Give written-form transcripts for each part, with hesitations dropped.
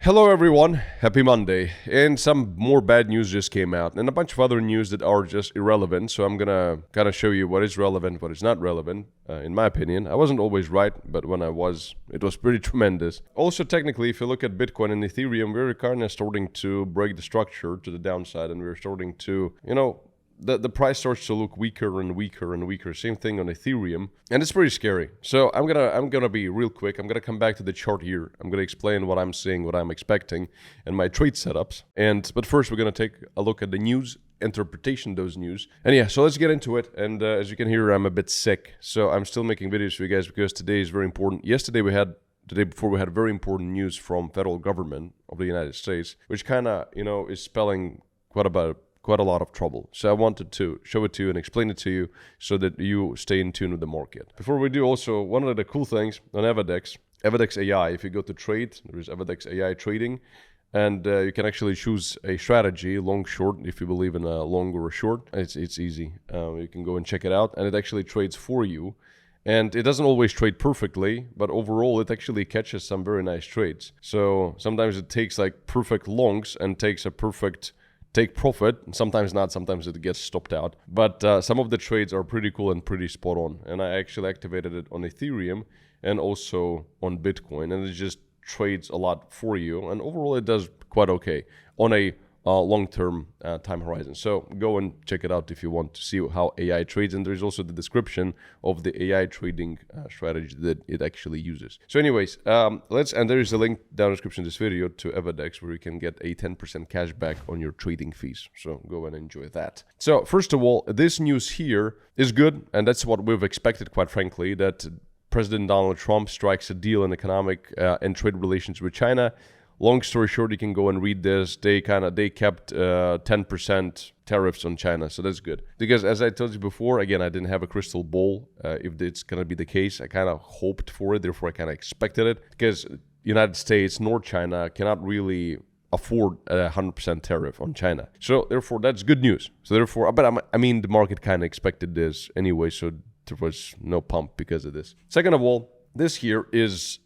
Hello everyone, happy Monday, and some more bad news just came out, and a bunch of other news that are just irrelevant, so I'm gonna kind of show you what is relevant, what is not relevant, in my opinion. I wasn't always right, but when I was, it was pretty tremendous. Also, technically, if you look at Bitcoin and Ethereum, we're kind of starting to break the structure to the downside, and we're starting to, the price starts to look weaker and weaker and weaker. Same thing on Ethereum, and it's pretty scary. So I'm gonna be real quick. I'm gonna come back to the chart here. I'm gonna explain what I'm seeing, what I'm expecting, and my trade setups. But first, we're gonna take a look at the news, interpretation of those news. And yeah, so let's get into it. And as you can hear, I'm a bit sick, so I'm still making videos for you guys because today is very important. The day before, we had very important news from federal government of the United States, which kind of is spelling quite a lot of trouble. So I wanted to show it to you and explain it to you so that you stay in tune with the market. Before we do, also, one of the cool things on Evadex AI, if you go to trade, there's Evadex AI trading, and you can actually choose a strategy, long, short, if you believe in a long or a short. It's easy. You can go and check it out, and it actually trades for you. And it doesn't always trade perfectly, but overall it actually catches some very nice trades. So sometimes it takes like perfect longs and takes a perfect take profit, and sometimes not, sometimes it gets stopped out. But some of the trades are pretty cool and pretty spot on. And I actually activated it on Ethereum and also on Bitcoin, and it just trades a lot for you. And overall it does quite okay on a long-term time horizon. So go and check it out if you want to see how AI trades, and there's also the description of the AI trading strategy that it actually uses. So anyways, and there is a link down in the description of this video to Evadex where you can get a 10% cash back on your trading fees. So go and enjoy that. So first of all, this news here is good, and that's what we've expected, quite frankly, that President Donald Trump strikes a deal in economic and trade relations with China. Long story short, you can go and read this. They kept 10% tariffs on China, so that's good. Because as I told you before, again, I didn't have a crystal ball if it's going to be the case. I kind of hoped for it, therefore I kind of expected it. Because United States nor China cannot really afford a 100% tariff on China. So therefore, that's good news. So therefore, I mean, the market kind of expected this anyway, so there was no pump because of this. Second of all, this here is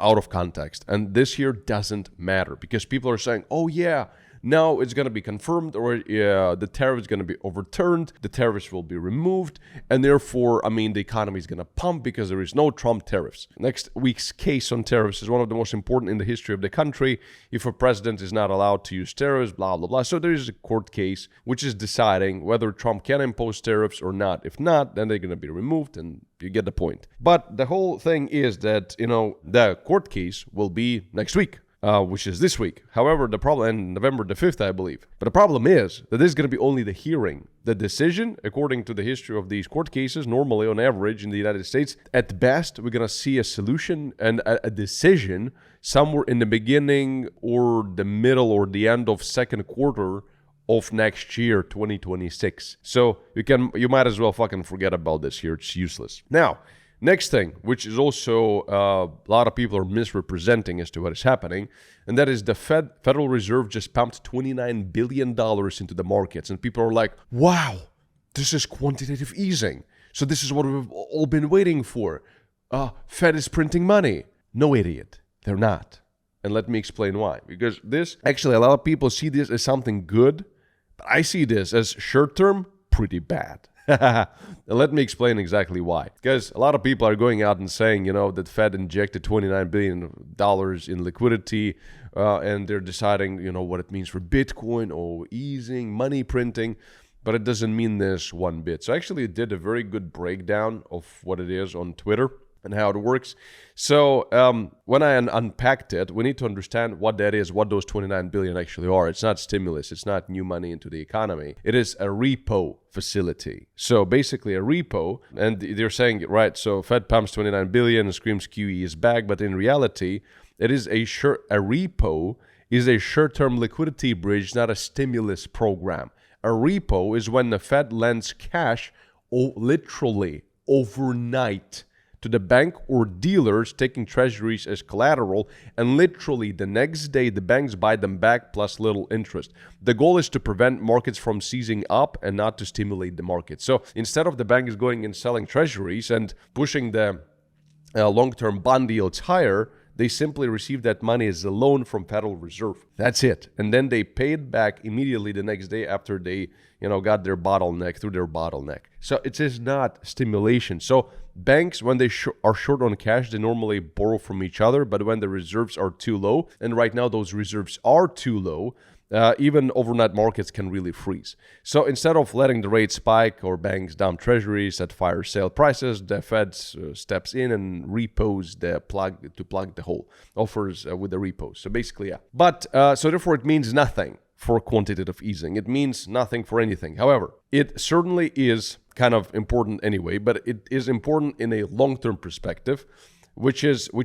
out of context, and this here doesn't matter because people are saying, oh yeah, now it's going to be confirmed, or the tariff is going to be overturned, the tariffs will be removed, and therefore, the economy is going to pump because there is no Trump tariffs. Next week's case on tariffs is one of the most important in the history of the country. If a president is not allowed to use tariffs, blah, blah, blah. So there is a court case which is deciding whether Trump can impose tariffs or not. If not, then they're going to be removed, and you get the point. But the whole thing is that, the court case will be next week. Which is this week. However, the problem, and November the 5th, I believe. But the problem is that this is going to be only the hearing. The decision, according to the history of these court cases, normally on average in the United States, at best, we're going to see a solution and a decision somewhere in the beginning or the middle or the end of second quarter of next year, 2026. So you might as well fucking forget about this here. It's useless. Now, next thing, which is also a lot of people are misrepresenting as to what is happening, and that is the Federal Reserve just pumped $29 billion into the markets. And people are like, wow, this is quantitative easing. So this is what we've all been waiting for. Fed is printing money. No, idiot. They're not. And let me explain why. Because actually, a lot of people see this as something good, but I see this as short-term, pretty bad. Let me explain exactly why. Because a lot of people are going out and saying, that Fed injected $29 billion in liquidity, and they're deciding, what it means for Bitcoin or easing, money printing, but it doesn't mean this one bit. So actually, it did a very good breakdown of what it is on Twitter and how it works. So when I unpacked it, we need to understand what that is, what those 29 billion actually are. It's not stimulus. It's not new money into the economy. It is a repo facility. So basically a repo, and they're saying, right, so Fed pumps 29 billion and screams QE is back, but in reality, it is a repo is a short-term liquidity bridge, not a stimulus program. A repo is when the Fed lends cash literally overnight to the bank or dealers taking treasuries as collateral, and literally the next day the banks buy them back plus little interest. The goal is to prevent markets from seizing up and not to stimulate the market. So instead of the banks going and selling treasuries and pushing the long-term bond yields higher, they simply received that money as a loan from Federal Reserve. That's it. And then they paid back immediately the next day after they, got their bottleneck through their bottleneck. So it is not stimulation. So banks, when they are short on cash, they normally borrow from each other. But when the reserves are too low, and right now those reserves are too low, even overnight markets can really freeze. So instead of letting the rate spike or banks dump treasuries at fire sale prices, the Fed steps in and repos the plug the hole, offers with the repos. So basically, yeah. But so therefore it means nothing for quantitative easing. It means nothing for anything. However, it certainly is kind of important anyway, but it is important in a long-term perspective, which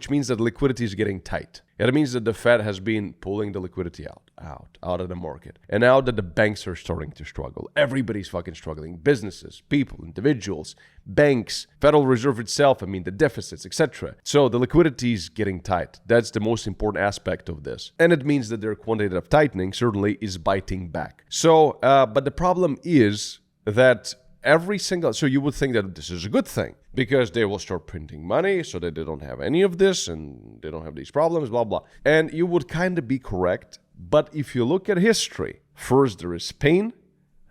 means that liquidity is getting tight. It means that the Fed has been pulling the liquidity out of the market. And now that the banks are starting to struggle, everybody's fucking struggling. Businesses, people, individuals, banks, Federal Reserve itself, the deficits, etc. So the liquidity is getting tight. That's the most important aspect of this. And it means that their quantitative tightening certainly is biting back. So, but the problem is that so you would think that this is a good thing because they will start printing money so that they don't have any of this and they don't have these problems, blah, blah. And you would kind of be correct. But if you look at history, first there is pain,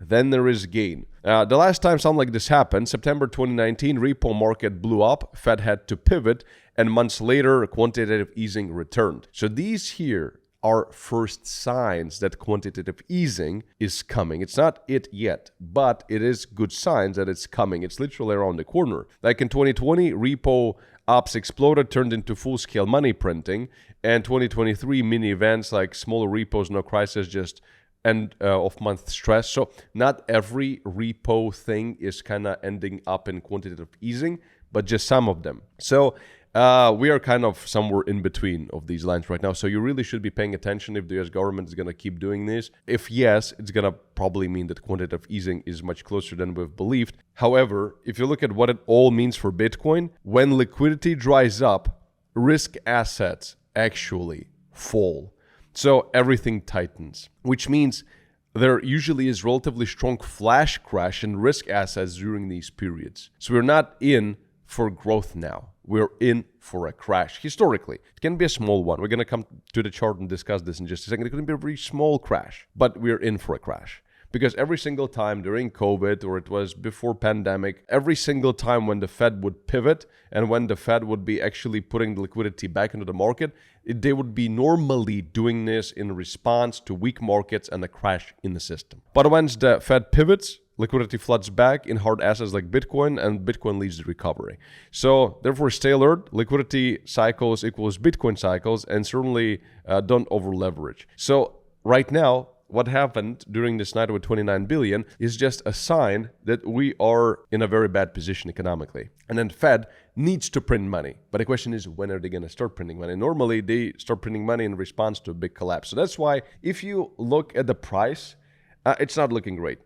then there is gain. The last time something like this happened, September 2019, repo market blew up, Fed had to pivot, and months later, quantitative easing returned. So these here are first signs that quantitative easing is coming. It's not it yet, but it is good signs that it's coming. It's literally around the corner. Like in 2020, repo ops exploded, turned into full-scale money printing, and 2023 mini events like smaller repos, no crisis, just end of month stress. So not every repo thing is kind of ending up in quantitative easing, but just some of them. So we are kind of somewhere in between of these lines right now. So you really should be paying attention if the US government is going to keep doing this. If yes, it's going to probably mean that quantitative easing is much closer than we've believed. However, if you look at what it all means for Bitcoin, when liquidity dries up, risk assets actually fall. So everything tightens, which means there usually is relatively strong flash crash in risk assets during these periods. So we're not in for growth now. We're in for a crash. Historically, it can be a small one. We're going to come to the chart and discuss this in just a second. It could be a very small crash, but we're in for a crash. Because every single time during COVID, or it was before pandemic, every single time when the Fed would pivot and when the Fed would be actually putting the liquidity back into the market, they would be normally doing this in response to weak markets and a crash in the system. But once the Fed pivots, liquidity floods back in hard assets like Bitcoin, and Bitcoin leads the recovery. So therefore, stay alert. Liquidity cycles equals Bitcoin cycles, and certainly don't over leverage. So right now, what happened during this night with 29 billion is just a sign that we are in a very bad position economically. And then Fed needs to print money. But the question is, when are they going to start printing money? Normally, they start printing money in response to a big collapse. So that's why if you look at the price, it's not looking great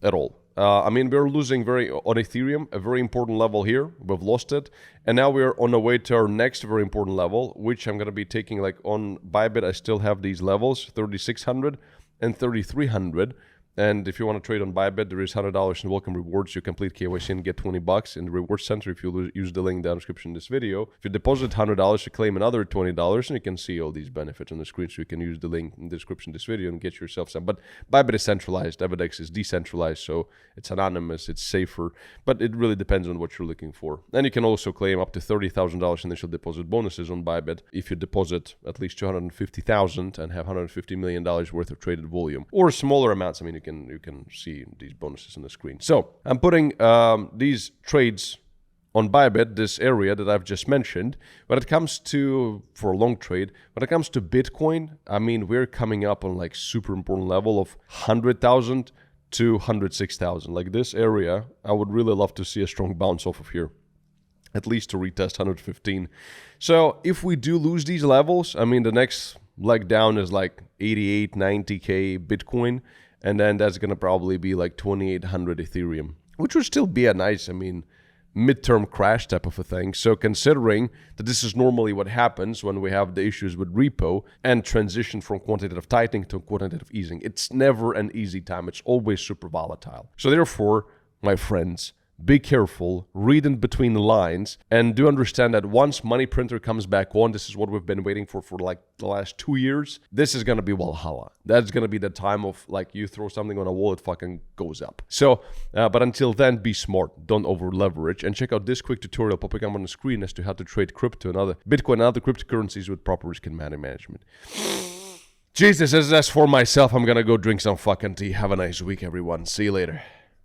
at all. We're losing on Ethereum, a very important level here. We've lost it. And now we're on the way to our next very important level, which I'm going to be taking on Bybit. I still have these levels, 3,600 and 3,300. And if you want to trade on Bybit, there is $100 in welcome rewards. You complete KYC and get $20 in the reward center if you use the link in the description of this video. If you deposit $100, you claim another $20, and you can see all these benefits on the screen. So you can use the link in the description of this video and get yourself some. But Bybit is centralized. Evidex is decentralized, so it's anonymous, it's safer. But it really depends on what you're looking for. And you can also claim up to $30,000 initial deposit bonuses on Bybit if you deposit at least $250,000 and have $150 million worth of traded volume. Or smaller amounts. You can see these bonuses on the screen. So I'm putting these trades on Bybit, this area that I've just mentioned. When it comes to, for a long trade, when it comes to Bitcoin, we're coming up on super important level of 100,000 to 106,000. Like this area, I would really love to see a strong bounce off of here, at least to retest 115. So if we do lose these levels, the next leg down is 88, 90K Bitcoin. And then that's going to probably be 2,800 Ethereum, which would still be a nice, midterm crash type of a thing. So considering that this is normally what happens when we have the issues with repo and transition from quantitative tightening to quantitative easing, it's never an easy time. It's always super volatile. So therefore, my friends, be careful, read in between the lines, and do understand that once money printer comes back on, this is what we've been waiting for like the last 2 years. This is going to be Valhalla. That's going to be the time of like you throw something on a wall, it fucking goes up. So, but until then, be smart. Don't over leverage. And check out this quick tutorial popping up on the screen as to how to trade crypto and other Bitcoin and other cryptocurrencies with proper risk and money management. Jesus, as for myself, I'm going to go drink some fucking tea. Have a nice week, everyone. See you later.